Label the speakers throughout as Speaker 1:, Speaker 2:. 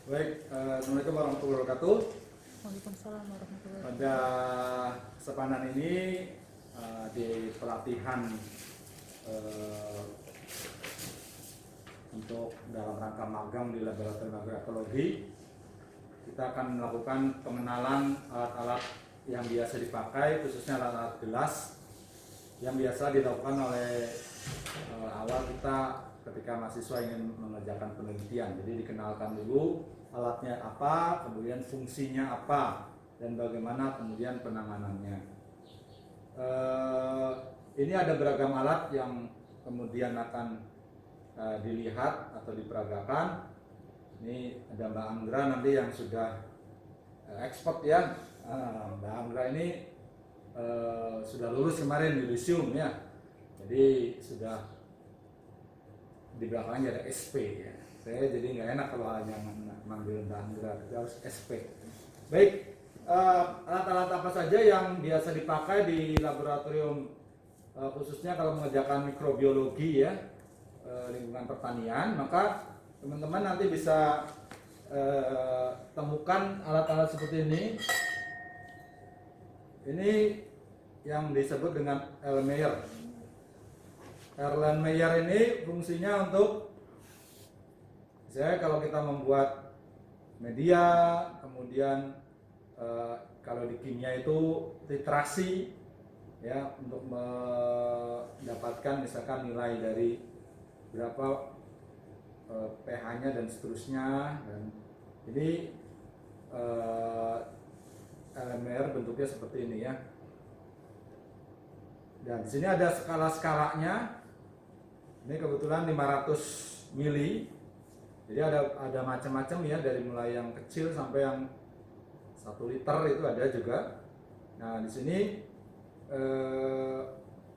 Speaker 1: Baik, Assalamualaikum warahmatullahi wabarakatuh.
Speaker 2: Waalaikumsalam warahmatullahi wabarakatuh.
Speaker 1: Pada kesempatan ini di pelatihan untuk dalam rangka magang di Laboratorium Agroekologi, kita akan melakukan pengenalan alat-alat yang biasa dipakai, khususnya alat-alat gelas yang biasa dilakukan oleh awal kita ketika mahasiswa ingin mengerjakan penelitian. Jadi dikenalkan dulu alatnya apa, kemudian fungsinya apa, dan bagaimana kemudian penanganannya. Ini ada beragam alat yang kemudian akan dilihat atau diperagakan. Ini ada Mbak Anggra nanti yang sudah expert ya. Mbak Anggra ini sudah lulus kemarin yudisium ya, jadi sudah di belakangnya ada SP ya. Saya jadi nggak enak kalau hanya manggil Mbak Anggra, harus SP. Baik, alat-alat apa saja yang biasa dipakai di laboratorium khususnya kalau mengerjakan mikrobiologi ya, lingkungan pertanian, maka teman-teman nanti bisa temukan alat-alat seperti ini. Ini yang disebut dengan Erlenmeyer. Erlenmeyer ini fungsinya untuk, misalnya kalau kita membuat media, kemudian kalau di kimia itu titrasi ya, untuk mendapatkan misalkan nilai dari berapa pH-nya dan seterusnya. Dan ini Erlenmeyer bentuknya seperti ini ya. Dan di sini ada skala-skalanya. Ini kebetulan 500 mili. Jadi ada macam-macam ya, dari mulai yang kecil sampai yang 1 liter itu ada juga. Nah, di sini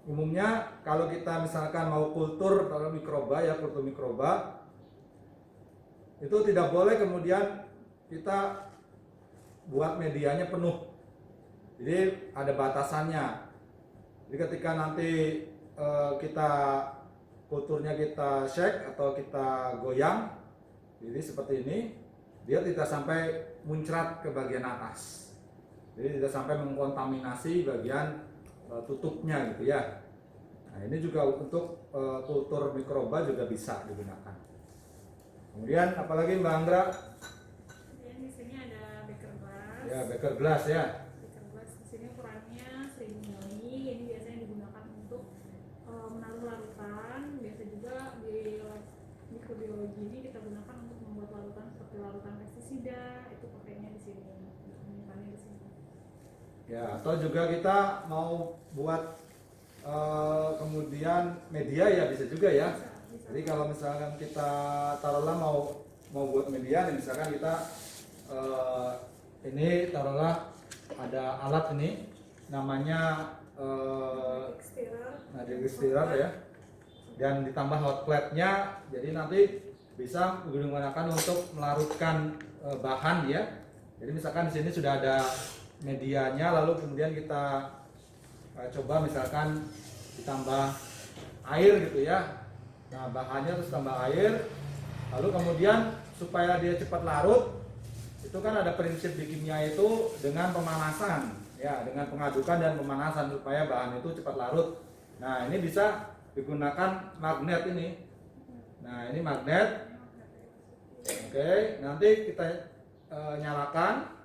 Speaker 1: umumnya kalau kita misalkan mau kultur kalau mikroba ya, kultur mikroba itu tidak boleh kemudian kita buat medianya penuh. Jadi ada batasannya. Jadi ketika nanti kita kulturnya kita shake atau kita goyang, jadi seperti ini, dia tidak sampai muncrat ke bagian atas. Jadi tidak sampai mengkontaminasi bagian tutupnya gitu ya. Nah, ini juga untuk kultur mikroba juga bisa digunakan. Kemudian apalagi Mbak Anggra?
Speaker 2: Di sini ada beker glass.
Speaker 1: Ya, beker glass ya.
Speaker 2: Beker glass di sini ukurannya 1000 mili. Ini biasanya digunakan untuk menaruh larutan. Biasa juga di mikrobiologi ini kita gunakan untuk membuat larutan seperti larutan pestisida. Itu pakainya di sini. Menyimpannya di sini.
Speaker 1: Ya, atau juga kita mau buat kemudian media ya, bisa juga ya.
Speaker 2: Bisa.
Speaker 1: Jadi kalau misalkan kita taruhlah mau buat media, misalkan kita ini taruhlah ada alat ini namanya stirrer ya, dan ditambah hot plate-nya, jadi nanti bisa digunakan untuk melarutkan bahan ya. Jadi misalkan di sini sudah ada medianya, lalu kemudian kita coba misalkan ditambah air gitu ya. Nah, bahannya terus tambah air, lalu kemudian supaya dia cepat larut, itu kan ada prinsip di kimia itu dengan pemanasan ya, dengan pengadukan dan pemanasan supaya bahan itu cepat larut. Nah, ini bisa digunakan magnet ini. Nah, ini magnet. Oke, nanti kita nyalakan.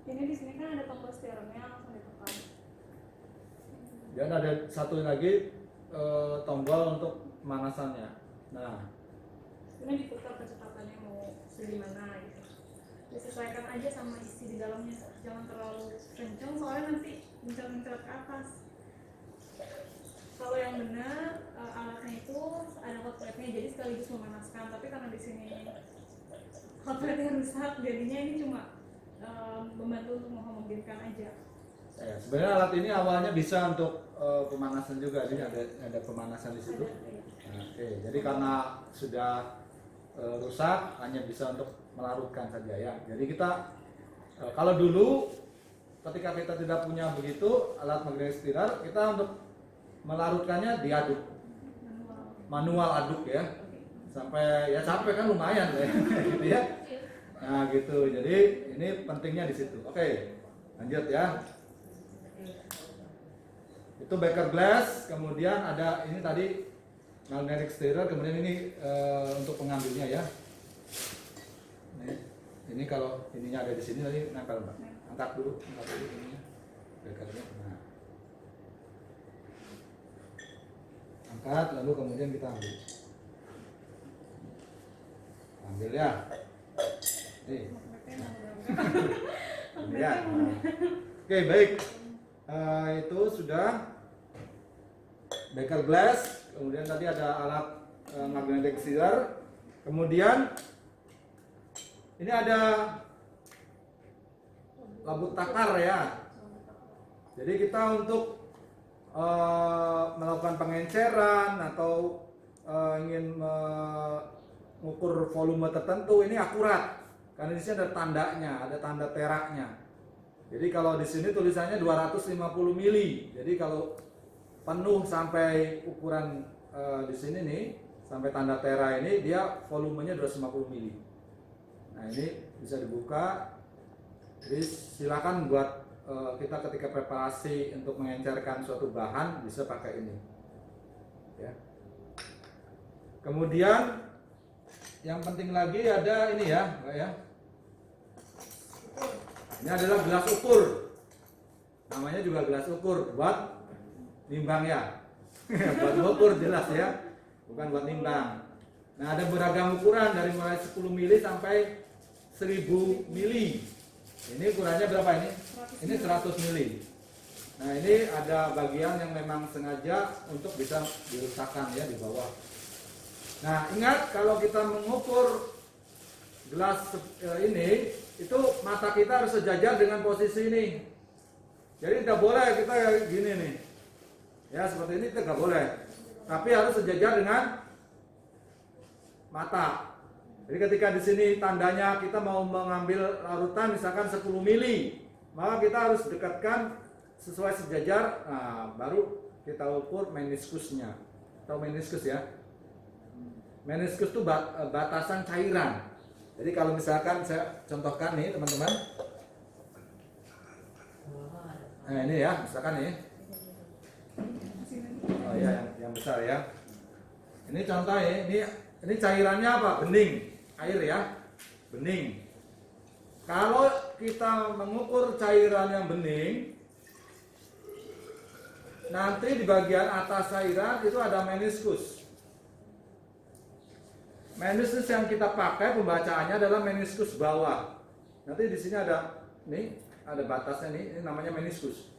Speaker 2: Ini di sini kan ada tombol stirrernya, langsung ditekan.
Speaker 1: Dan ada satu lagi tombol untuk pemanasannya. Nah,
Speaker 2: Ini diputar kecepatannya mau segimana gitu. Disesuaikan aja sama isi di dalamnya, jangan terlalu kencang soalnya nanti mencret-mencret ke atas. Kalau yang benar alatnya itu ada hot plate-nya, jadi sekaligus memanaskan. Tapi karena di sini hot plate-nya rusak, jadinya ini cuma membantu untuk menghomogenkan aja.
Speaker 1: ya, sebenarnya alat ini awalnya bisa untuk pemanasan juga, jadi ada pemanasan di situ. Nah, oke, jadi karena sudah rusak hanya bisa untuk melarutkan saja ya. Jadi kita kalau dulu ketika kita tidak punya begitu alat magnetic stirrer, kita untuk melarutkannya diaduk, manual aduk ya. sampai ya capek kan lumayan lah ya, gitu ya. Nah gitu, jadi ini pentingnya di situ. Oke, lanjut ya. Itu beker glass, kemudian ada ini tadi magnetic stirrer, kemudian ini untuk pengambilnya ya. Ini kalau ininya ada di sini tadi nempel Mbak. Angkat dulu ininya. Bekernya. Nah. Angkat lalu kemudian kita ambil. Ambil ya. Nih. Ya. Nah. Oke, baik. Itu sudah beker glass, kemudian tadi ada alat magnetic stirrer, kemudian ini ada labu takar ya. Jadi kita untuk melakukan pengenceran atau ingin mengukur volume tertentu ini akurat karena di sini ada tandanya, ada tanda teraknya. Jadi kalau di sini tulisannya 250 mili. Jadi kalau penuh sampai ukuran di sini nih, sampai tanda tera ini dia volumenya 250 mili. Nah, ini bisa dibuka. Jadi silakan buat kita ketika preparasi untuk mengencerkan suatu bahan bisa pakai ini. Ya. Kemudian yang penting lagi ada ini ya, Mbak ya. Ini adalah gelas ukur. Namanya juga gelas ukur buat nimbang ya. Buat ukur jelas ya. Bukan buat nimbang. Nah, ada beragam ukuran dari mulai 10 mili sampai 1000 mili. Ini ukurannya berapa ini? Ini 100 mili. Nah, ini ada bagian yang memang sengaja untuk bisa diletakkan ya di bawah. Nah, ingat kalau kita mengukur gelas ini, itu mata kita harus sejajar dengan posisi ini. Jadi tidak boleh kita kayak gini nih. Ya seperti ini tidak boleh. Tapi harus sejajar dengan mata. Jadi ketika di sini tandanya kita mau mengambil larutan misalkan 10 mili, maka kita harus dekatkan sesuai sejajar. Nah, baru kita ukur meniskusnya. Tahu meniskus ya? Meniskus itu batasan cairan. Jadi kalau misalkan saya contohkan nih teman-teman. Nah ini ya, misalkan nih. Oh iya, yang besar ya. Ini contoh ya, ini cairannya apa? Bening, air ya, bening. Kalau kita mengukur cairan yang bening, nanti di bagian atas cairan itu ada meniskus. Meniskus yang kita pakai pembacaannya adalah meniskus bawah. Nanti di sini ada ada batasnya nih, ini namanya meniskus.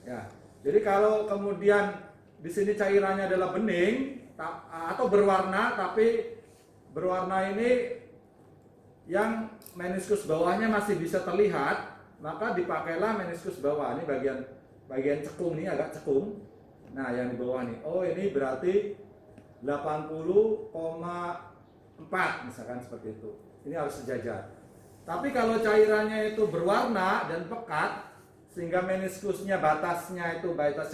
Speaker 1: Ya. Jadi kalau kemudian di sini cairannya adalah bening atau berwarna, tapi berwarna ini yang meniskus bawahnya masih bisa terlihat, maka dipakailah meniskus bawah. Ini bagian cekung nih, agak cekung. Nah, yang di bawah nih. Oh, ini berarti 80,4 misalkan seperti itu. Ini harus sejajar. Tapi kalau cairannya itu berwarna dan pekat sehingga meniskusnya batas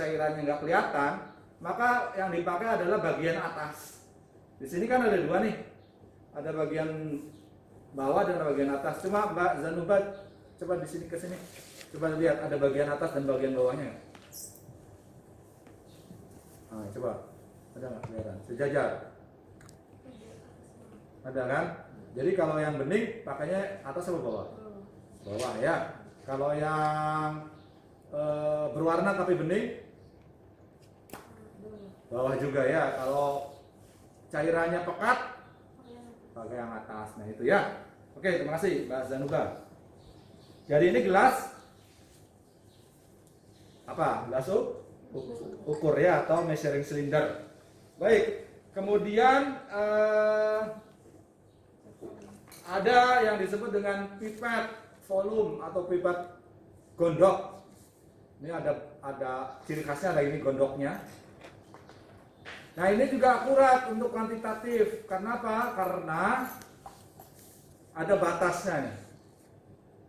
Speaker 1: cairannya nggak kelihatan, maka yang dipakai adalah bagian atas. Di sini kan ada dua nih. Ada bagian bawah dan bagian atas. Cuma Mbak Zanuba coba di sini ke sini. Coba lihat ada bagian atas dan bagian bawahnya. Nah, coba. Ada nggak kelihatan? Sejajar. Ada kan? Jadi kalau yang bening pakainya atas atau bawah? Bawah ya. Kalau yang berwarna tapi bening, bawah juga ya. Kalau cairannya pekat, pakai yang atas. Nah itu ya. Oke, terima kasih Mbak Zanuba. Jadi ini gelas apa? Gelas ukur ya atau measuring cylinder. Baik, kemudian ada yang disebut dengan pipet volume atau pipet gondok. Ini ada ciri khasnya, ada ini gondoknya. Nah ini juga akurat untuk kuantitatif. Karena apa? Karena ada batasnya nih,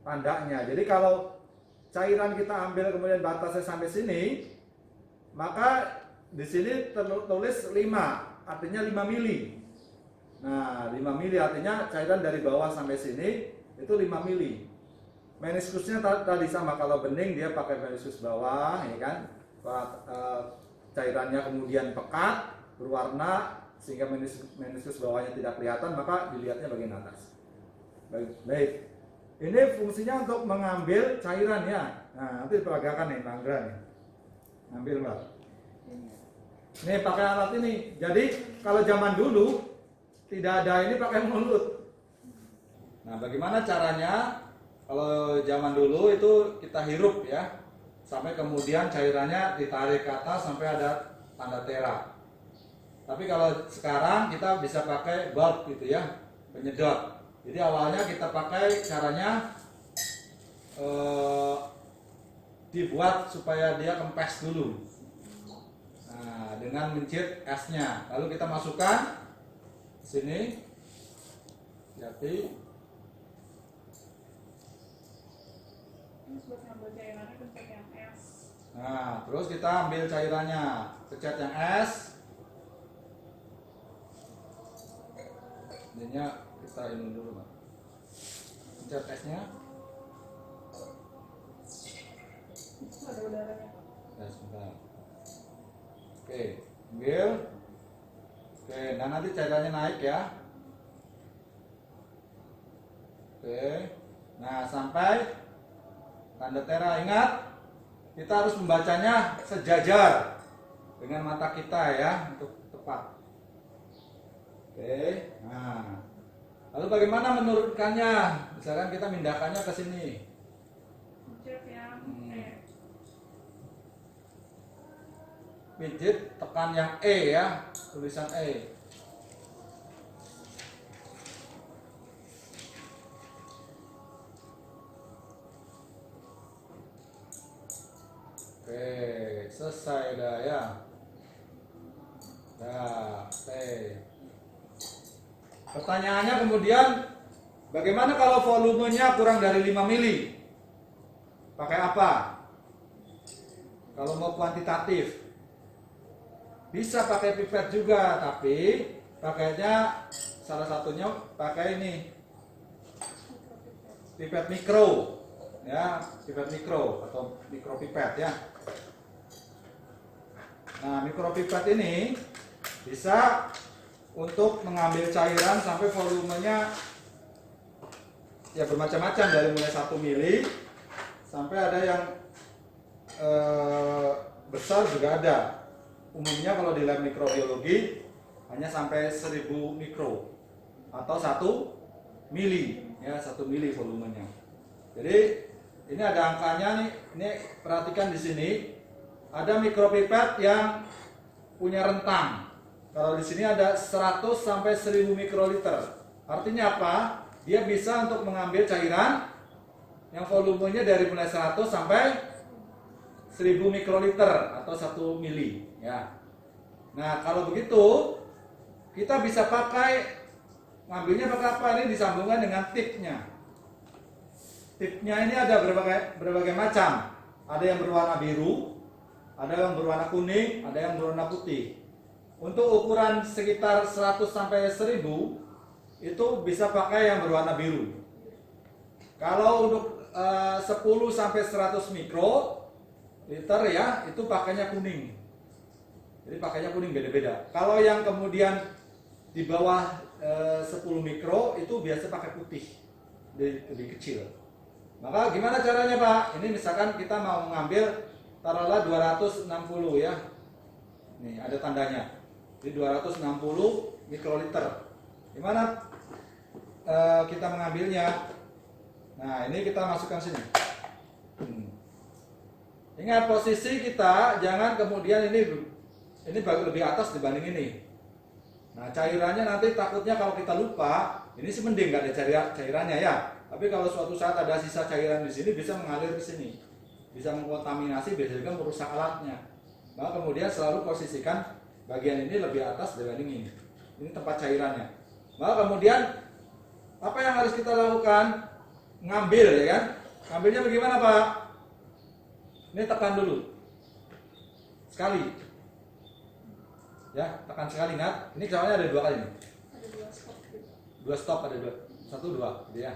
Speaker 1: tandanya. Jadi kalau cairan kita ambil kemudian batasnya sampai sini, maka di sini tertulis 5, artinya 5 mili. Nah, 5 mili artinya cairan dari bawah sampai sini itu 5 mili. Meniskusnya tadi sama, kalau bening dia pakai meniskus bawah, ya kan? Cairannya kemudian pekat, berwarna sehingga meniskus bawahnya tidak kelihatan, maka dilihatnya bagian atas. Baik. Ini fungsinya untuk mengambil cairan ya. Nah, nanti diperagakan nih, Anggra nih. Ambil, Mbak. Nih pakai alat ini. Jadi kalau zaman dulu tidak ada ini, pakai mulut. Nah, bagaimana caranya? Kalau zaman dulu itu kita hirup ya, sampai kemudian cairannya ditarik ke atas sampai ada tanda tera. Tapi kalau sekarang kita bisa pakai bulb gitu ya, penyedot. Jadi awalnya kita pakai caranya dibuat supaya dia kempes dulu. Nah, dengan mencit esnya, lalu kita masukkan ke sini. Jadi
Speaker 2: buat ngambil cairannya pencet yang es.
Speaker 1: nah, terus kita ambil cairannya, pencet yang es. Jadinya kita ini dulu, Pak. Pencet esnya.
Speaker 2: Itu ada udaranya, Pak.
Speaker 1: Ya, sebentar. Oke, ambil. Oke, nah nanti cairannya naik ya. Oke. Nah, sampai tanda tera. Ingat, kita harus membacanya sejajar dengan mata kita ya, untuk tepat. Oke. Nah, lalu bagaimana menurunkannya? Misalkan kita mindahkannya ke sini.
Speaker 2: Pencet yang
Speaker 1: Pijit, tekan yang E ya, tulisan E. Oke, selesai dah ya. Dah, oke. Pertanyaannya kemudian, bagaimana kalau volumenya kurang dari 5 mili? Pakai apa? Kalau mau kuantitatif, bisa pakai pipet juga, tapi pakainya salah satunya pakai ini, pipet mikro. Ya, pipet mikro atau mikropipet ya. Nah, mikropipet ini bisa untuk mengambil cairan sampai volumenya ya bermacam-macam, dari mulai 1 mili sampai ada yang besar juga ada. Umumnya kalau di lab mikrobiologi hanya sampai 1000 mikro atau 1 mili ya, 1 mili volumenya. Jadi ini ada angkanya nih. Ini perhatikan di sini ada mikropipet yang punya rentang. Kalau di sini ada 100 sampai 1000 mikroliter. Artinya apa? Dia bisa untuk mengambil cairan yang volumenya dari mulai 100 sampai 1000 mikroliter atau 1 mili ya. Nah, kalau begitu kita bisa pakai, ngambilnya pakai apa? Ini disambungkan dengan tipnya. Tipnya ini ada berbagai macam. Ada yang berwarna biru, ada yang berwarna kuning, ada yang berwarna putih. Untuk ukuran sekitar 100 sampai 1000 itu bisa pakai yang berwarna biru. Kalau untuk 10 sampai 100 mikroliter ya, itu pakainya kuning. Jadi pakainya kuning, beda-beda. Kalau yang kemudian di bawah 10 mikro itu biasa pakai putih, lebih kecil. Maka gimana caranya, Pak? Ini misalkan kita mau mengambil, taruhlah 260 ya. Nih ada tandanya. Jadi 260 mikroliter. Gimana kita mengambilnya? Nah, ini kita masukkan sini. Ingat posisi kita, jangan kemudian ini lebih atas dibanding ini. Nah, cairannya nanti takutnya kalau kita lupa, ini sih mending nggak ada cairannya ya. Tapi kalau suatu saat ada sisa cairan di sini, bisa mengalir ke sini, bisa mengkontaminasi, bisa juga merusak alatnya. Maka kemudian selalu posisikan bagian ini lebih atas dibanding ini. Ini tempat cairannya. Maka kemudian apa yang harus kita lakukan? Ngambil ya kan? Ngambilnya bagaimana, Pak? Ini tekan dulu sekali. Ya, tekan sekali, ingat. Ini soalnya ada 2 kali nih.
Speaker 2: Ada 2 spot.
Speaker 1: dua stop ada dua, satu dua, gitu ya.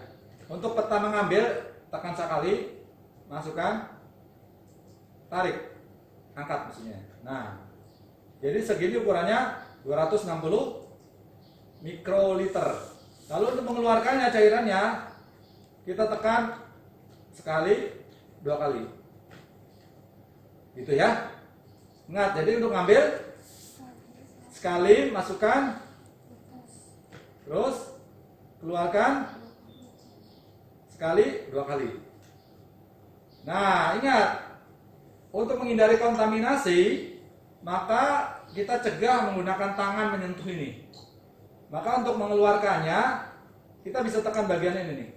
Speaker 1: Untuk peta mengambil, tekan sekali, masukkan, tarik, angkat mesinnya. Nah, jadi segini ukurannya 260 mikroliter. Lalu untuk mengeluarkannya cairannya, kita tekan sekali, dua kali, gitu ya. Ingat, jadi untuk ngambil sekali masukkan, terus keluarkan sekali, dua kali. Nah, ingat, untuk menghindari kontaminasi, maka kita cegah menggunakan tangan menyentuh ini. Maka untuk mengeluarkannya, kita bisa tekan bagian ini nih.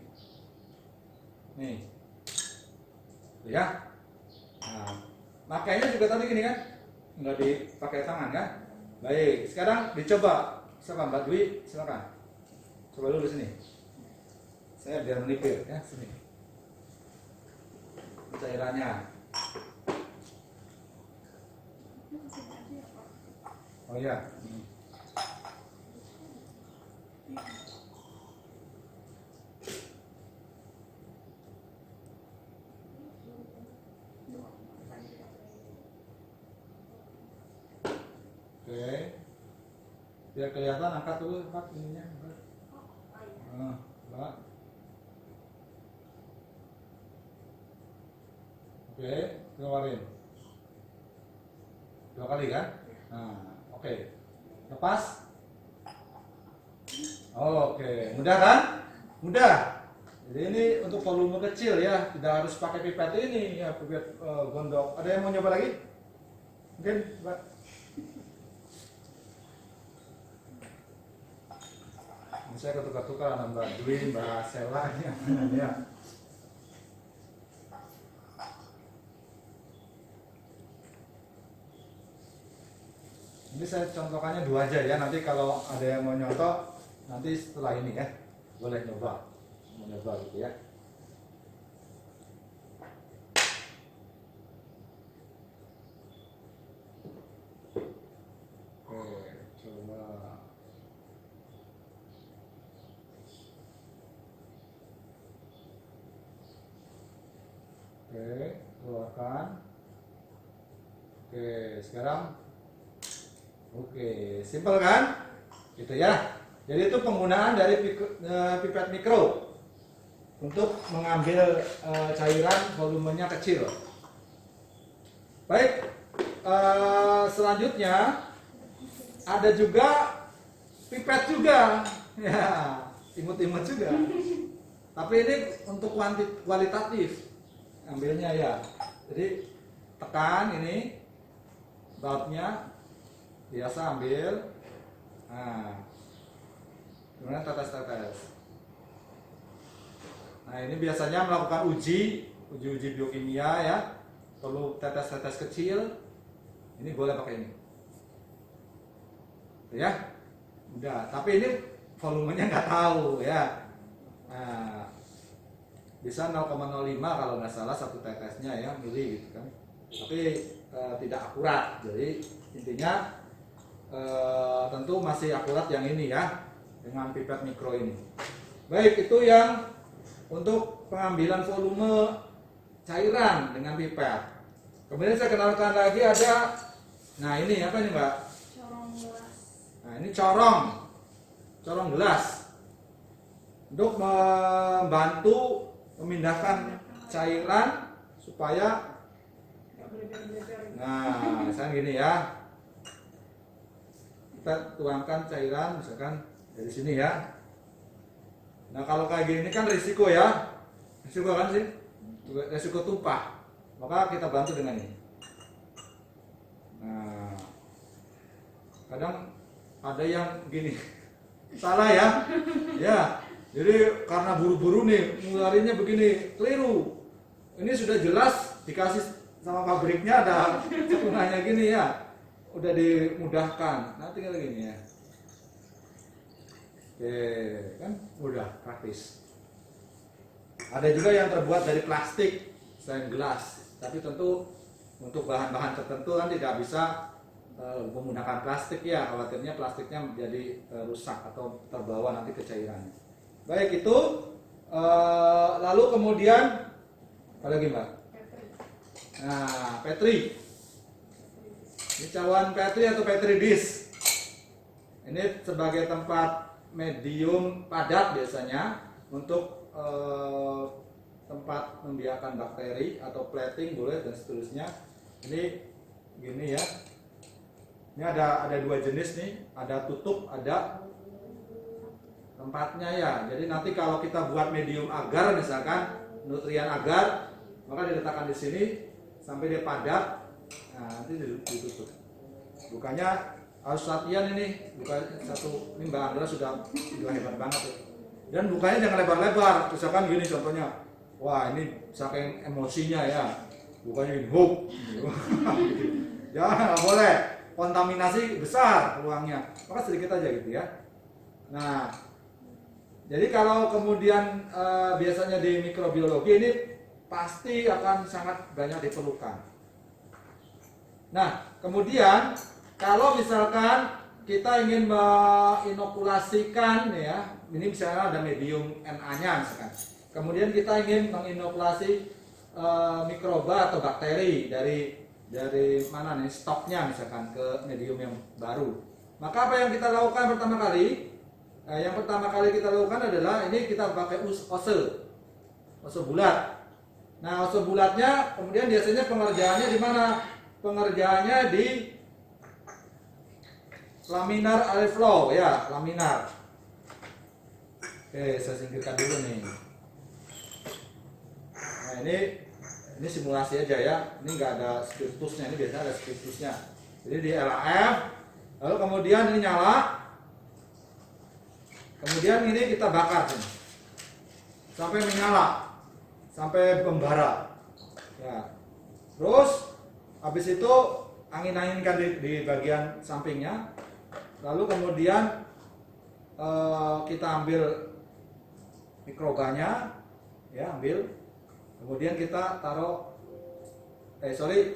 Speaker 1: Nih. Ya. Nah, makanya juga tadi gini kan, nggak dipakai tangan kan? Baik, sekarang dicoba. Siapa Mbak Dwi? Silakan. Coba dulu sini. Saya biar menipir ya, sini. Cairannya. Oh iya. Oke. Biar kelihatan angkat dulu Pak ininya. Mbak. Oke, keluarin. Dua kali kan? Nah, oke. Lepas. Oke, mudah kan? Mudah. Jadi ini untuk volume kecil ya, tidak harus pakai pipet ini ya, pipet gondok. Ada yang mau nyoba lagi? Mungkin, Mbak. Saya ketukar-tukar sama Mbak Dwi, Mbak Sela ya. Ini saya contohkannya dua aja ya. Nanti kalau ada yang mau nyontoh, nanti setelah ini ya, boleh nyoba, mau nyoba gitu ya. Oke, coba. Oke, keluarkan. Oke, sekarang. Oke, simpel kan? Gitu ya. Jadi itu penggunaan dari pipet mikro untuk mengambil cairan volumenya kecil. Baik, selanjutnya ada juga pipet juga, ya, imut-imut juga. Tapi ini untuk kualitatif ambilnya ya. Jadi tekan ini bautnya. Biasa ambil, nah, kemudian tetes-tetes. Nah ini biasanya melakukan uji biokimia ya, perlu tetes-tetes kecil. Ini boleh pakai ini, ya, udah. Tapi ini volumenya nggak tahu ya. Nah, bisa 0,05 kalau nggak salah satu tetesnya ya, mili gitu kan. Tapi tidak akurat. Jadi intinya tentu masih akurat yang ini ya, dengan pipet mikro ini. Baik, itu yang untuk pengambilan volume cairan dengan pipet. Kemudian saya kenalkan lagi ada, nah ini apa ini Mbak?
Speaker 2: Corong gelas.
Speaker 1: Nah ini corong gelas untuk membantu memindahkan cairan supaya, nah misalnya gini ya, kita tuangkan cairan misalkan dari sini ya. Nah kalau kayak gini kan risiko ya, risiko kan sih, risiko tumpah. Maka kita bantu dengan ini. Nah kadang ada yang gini salah ya, ya. Jadi karena buru-buru nih ngeluarinnya begini, keliru. Ini sudah jelas dikasih sama pabriknya ada cekungannya gini ya. Udah dimudahkan, nanti tinggal gini ya. Oke, kan mudah, praktis. Ada juga yang terbuat dari plastik, stainless glass, tapi tentu untuk bahan-bahan tertentu kan tidak bisa menggunakan plastik ya, khawatirnya plastiknya menjadi rusak atau terbawa nanti ke cairannya. Baik itu, lalu kemudian apa lagi Mbak? Nah, Petri. Ini cawan Petri atau Petri dish. Ini sebagai tempat medium padat biasanya untuk tempat membiarkan bakteri atau plating boleh dan seterusnya. Ini gini ya. Ini ada dua jenis nih, ada tutup, ada tempatnya ya. Jadi nanti kalau kita buat medium agar misalkan nutrien agar, maka diletakkan di sini sampai dia padat. Nah, nanti ditutup. Bukannya harus latihan ini, bukan satu ini Mbak Andra sudah hebat banget ya. Dan bukanya jangan lebar-lebar, misalkan gini contohnya. Wah ini saking emosinya ya, bukannya ini hook, jangan, nggak boleh, kontaminasi besar peluangnya, maka sedikit aja gitu ya. Nah, jadi kalau kemudian biasanya di mikrobiologi ini pasti akan sangat banyak diperlukan. Nah, kemudian kalau misalkan kita ingin menginokulasikan ya, ini misalnya ada medium Na-nya misalkan. Kemudian kita ingin menginokulasi mikroba atau bakteri dari mana nih stoknya misalkan ke medium yang baru. Maka apa yang kita lakukan pertama kali? Yang pertama kali kita lakukan adalah ini kita pakai ose bulat. Nah, ose bulatnya kemudian biasanya pengerjaannya di mana? Pengerjaannya di laminar air flow ya, laminar. Oke, saya singkirkan dulu nih. Nah, ini simulasi aja ya. Ini nggak ada spiritusnya, ini biasanya ada spiritusnya. Jadi di LAF, lalu kemudian ini nyala. Kemudian ini kita bakar sini. Sampai menyala. Sampai membara. Ya. Terus habis itu angin-anginkan di bagian sampingnya. Lalu kemudian kita ambil mikrobanya, ya ambil. Kemudian kita taruh,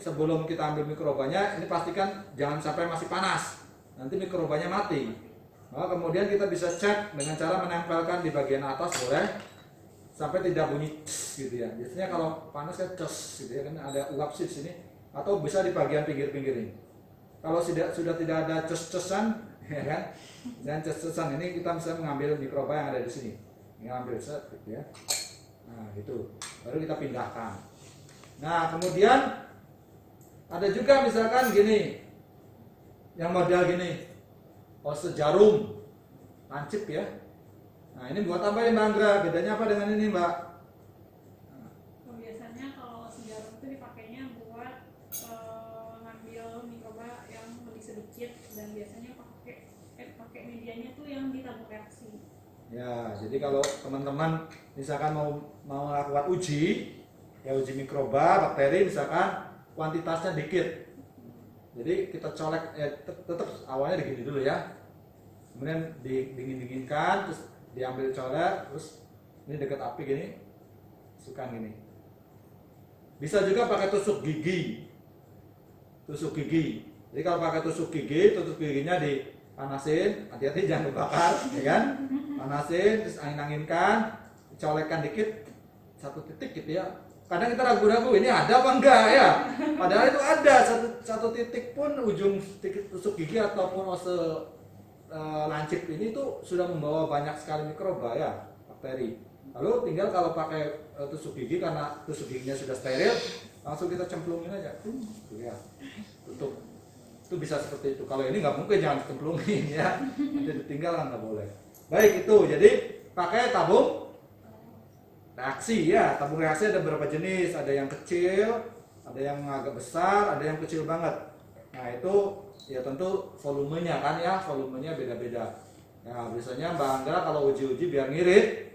Speaker 1: sebelum kita ambil mikrobanya, ini pastikan jangan sampai masih panas. Nanti mikrobanya mati. Maka kemudian kita bisa cek dengan cara menempelkan di bagian atas boleh, sampai tidak bunyi gitu ya. Biasanya kalau panas kan gitu ya, kan ada uap di sini. Atau bisa di bagian pinggir-pinggir ini. Kalau sudah tidak ada ces-cesan, ya kan? Dan ces-cesan ini kita bisa mengambil mikroba yang ada di sini. Ini ambil set gitu ya. Nah, gitu. Baru kita pindahkan. Nah, kemudian ada juga misalkan gini. Yang model gini. Ose jarum. Lancip ya. Nah, ini buat apa ya Mbak Anggra? Bedanya apa dengan ini, Mbak?
Speaker 2: Biasanya kalau ose jarum itu dipakainya buat ngambil mikroba yang lebih sedikit dan biasanya pakai medianya tuh yang di tabung reaksi.
Speaker 1: Ya, jadi kalau teman-teman misalkan mau melakukan uji mikroba, bakteri misalkan kuantitasnya dikit. Jadi kita colek tetap awalnya digini dulu ya. Kemudian dingin-dinginkan, terus diambil colek, terus ini dekat api gini. Sukan gini. Bisa juga pakai tusuk gigi. Tusuk gigi. Jadi kalau pakai tusuk giginya dipanasin, hati-hati jangan kebakar, ya kan? Panasin, terus angin-anginkan, colekkan dikit, satu titik gitu ya. Kadang kita ragu-ragu ini ada apa enggak ya? Padahal itu ada satu titik pun ujung titik tusuk gigi ataupun ose lancip ini tuh sudah membawa banyak sekali mikroba ya, bakteri. Lalu tinggal kalau pakai tusuk gigi karena tusuk giginya sudah steril, langsung kita cemplungin aja, tuh ya, tutup. Itu bisa seperti itu. Kalau ini nggak mungkin, jangan cemplungin ya, nanti ditinggal kan nggak boleh. Baik itu, jadi pakai tabung reaksi ya. Tabung reaksi ada beberapa jenis, ada yang kecil, ada yang agak besar, ada yang kecil banget. Nah itu ya tentu volumenya kan ya, volumenya beda-beda. Nah biasanya Mbak Angga kalau uji-uji biar ngirit,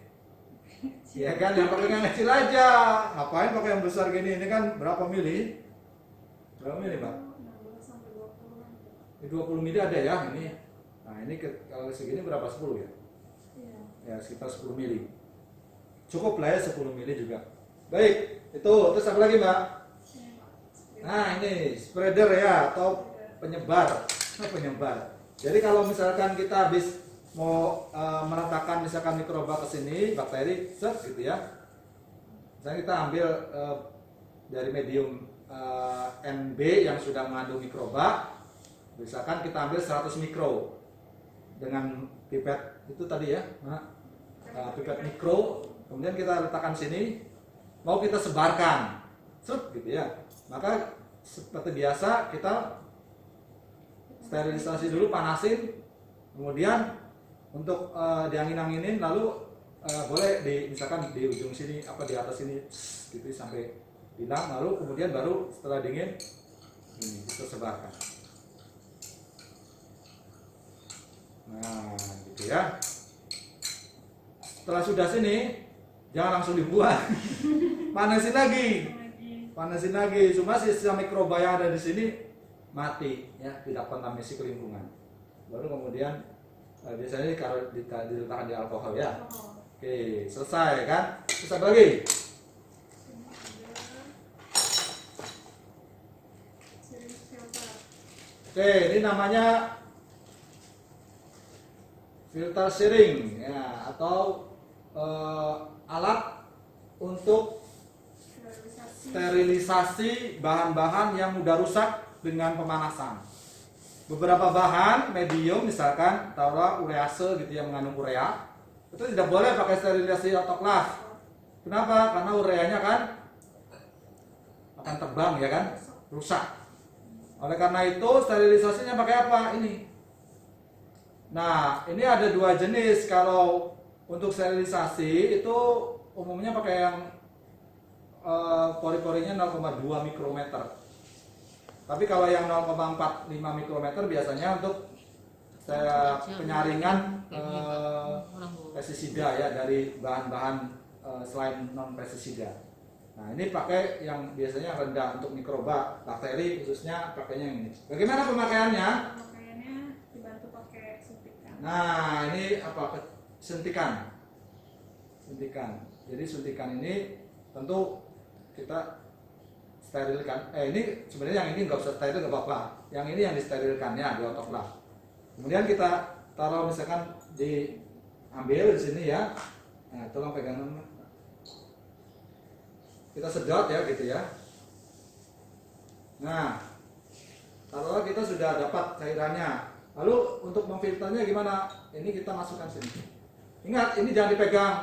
Speaker 1: ya kan yang pakai yang kecil aja. Ngapain pakai yang besar gini? Ini kan berapa mili? Berapa mili Mbak? 20 mili ada ya ini. Nah ini kalau segini berapa? 10 ya? Ya sekitar 10 mili. Cukup lah ya 10 mili juga. Baik, itu terus apa lagi Mbak? Nah ini spreader ya, atau penyebar. Penyebar. Jadi kalau misalkan kita habis mau meletakkan misalkan mikroba ke sini, bakteri, set gitu ya. Misalnya kita ambil dari medium NB yang sudah mengandung mikroba, misalkan kita ambil 100 mikro dengan pipet itu tadi ya, pipet mikro, kemudian kita letakkan sini, mau kita sebarkan, set gitu ya. Maka seperti biasa kita sterilisasi dulu, panasin, kemudian untuk diangin-anginin, lalu boleh misalkan di ujung sini apa di atas sini gitu sampai hilang, lalu kemudian baru setelah dingin ini kita sebarkan. Nah gitu ya. Setelah sudah sini jangan langsung dibuang, panasin lagi. Cuma sisa mikroba yang ada di sini mati ya, tidak kontaminasi ke lingkungan. Baru kemudian biasanya kalau diletakkan di alkohol ya. Oke, selesai kan? Terus apa lagi? Oke, ini namanya filter searing ya, atau alat untuk sterilisasi bahan-bahan yang mudah rusak dengan pemanasan. Beberapa bahan medium misalkan taruhlah urease gitu yang mengandung urea, itu tidak boleh pakai sterilisasi autoklav. Kenapa? Karena ureanya kan akan terbang ya kan, rusak. Oleh karena itu sterilisasinya pakai apa? Ini. Nah, ini ada dua jenis. Kalau untuk sterilisasi itu umumnya pakai yang pori-porinya 0,2 mikrometer. Tapi kalau yang 0,45 mikrometer biasanya untuk penyaringan pestisida ya, dari bahan-bahan selain non pestisida. Nah ini pakai yang biasanya rendah untuk mikroba, bakteri khususnya pakainya yang ini. Bagaimana pemakaiannya?
Speaker 2: Pemakaiannya dibantu pakai suntikan.
Speaker 1: Nah ini apa? Suntikan. Jadi suntikan ini tentu kita sterilkan. Ini sebenarnya yang ini nggak usah steril, nggak apa-apa. Yang ini yang disterilkan ya, di autoklav. Kemudian kita taruh misalkan diambil di sini ya. Nah, tolong pegang. Kita sedot ya gitu ya. Nah, taruhlah kita sudah dapat cairannya. Lalu untuk memfilternya gimana? Ini kita masukkan sini. Ingat, ini jangan dipegang.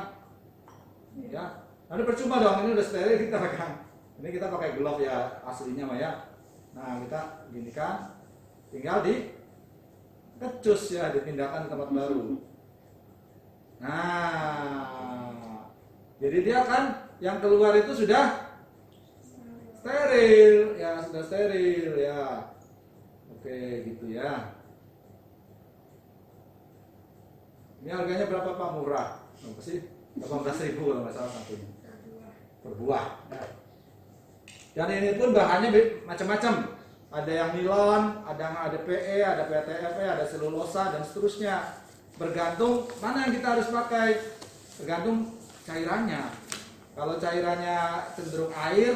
Speaker 1: Ya. Nanti percuma dong, ini udah steril kita pegang. Ini kita pakai glove ya aslinya Mah ya. Nah kita ginikan, tinggal dikecus ya, dipindahkan ke tempat baru. Nah, jadi dia kan yang keluar itu sudah steril ya, sudah steril ya. Oke gitu ya. Ini harganya berapa Pak? Murah? Berapa sih? 18.000 kalau nggak salah satunya. Per buah. Ya. Dan ini pun bahannya macam-macam. Ada yang nilon, ada PE, ada PTFE, ada selulosa dan seterusnya. Bergantung mana yang kita harus pakai. Tergantung cairannya. Kalau cairannya cenderung air,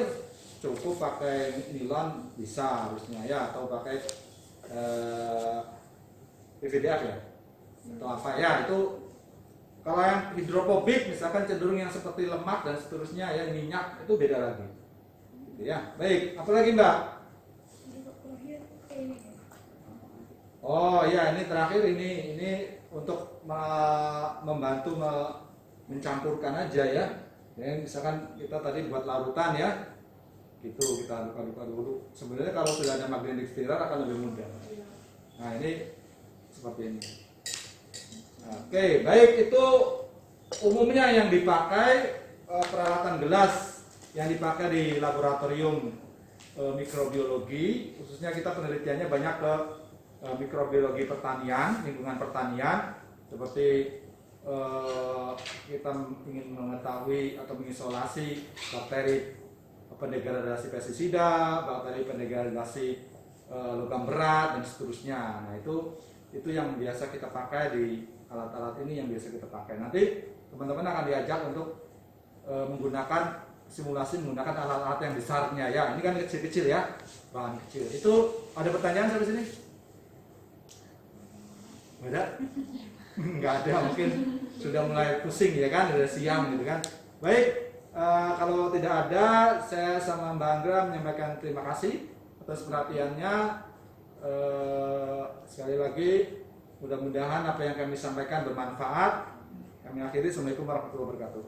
Speaker 1: cukup pakai nilon bisa harusnya ya, atau pakai PVDF ya, atau apa ya itu. Kalau yang hidrofobik misalkan cenderung yang seperti lemak dan seterusnya ya, minyak, itu beda lagi. Gitu ya. Baik, apa lagi Mbak? Oh ya, ini terakhir ini untuk membantu mencampurkan aja ya. Ya, misalkan kita tadi buat larutan ya, gitu kita aduk-aduk dulu. Sebenarnya kalau sudah ada magnetic stirrer akan lebih mudah. Nah ini seperti ini. Oke, baik, itu umumnya yang dipakai peralatan gelas yang dipakai di laboratorium mikrobiologi, khususnya kita penelitiannya banyak ke mikrobiologi pertanian, lingkungan pertanian, seperti kita ingin mengetahui atau mengisolasi bakteri pendegradasi pestisida, bakteri pendegradasi logam berat dan seterusnya. Nah itu yang biasa kita pakai di alat-alat ini, yang biasa kita pakai. Nanti teman-teman akan diajak untuk menggunakan simulasi menggunakan alat-alat yang besarnya ya. Ini kan kecil-kecil ya, bahan kecil. Itu ada pertanyaan sampai sini? Nggak ada? Nggak ada, mungkin sudah mulai pusing ya kan, sudah siang gitu kan. Baik, kalau tidak ada, saya sama Mbak Anggra menyampaikan terima kasih atas perhatiannya. Sekali lagi, mudah-mudahan apa yang kami sampaikan bermanfaat. Kami akhiri, Assalamualaikum warahmatullahi wabarakatuh.